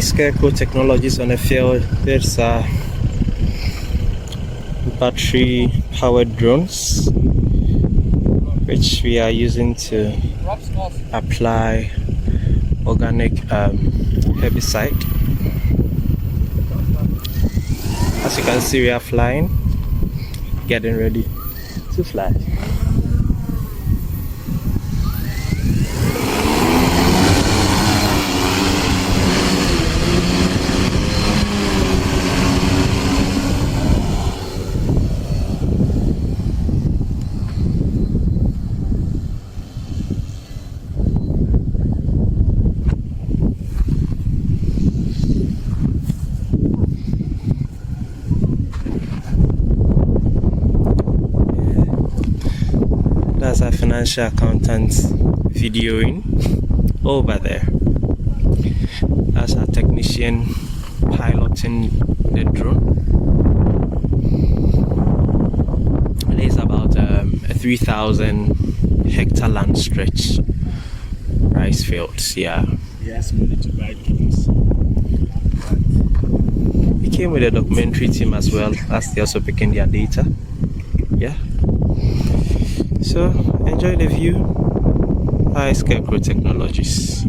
Scarecrow technologies on the field. There's battery powered drones which we are using to apply organic herbicide. As you can see, we are flying, getting ready to fly. That's our financial accountant videoing over there. That's our technician piloting the drone. It is about a 3,000 hectare land stretch rice fields. Yeah. He asked me to buy drones. He came with a documentary team as well, as they also picking their data. Yeah. So enjoy the view. Scarecrow Technologies.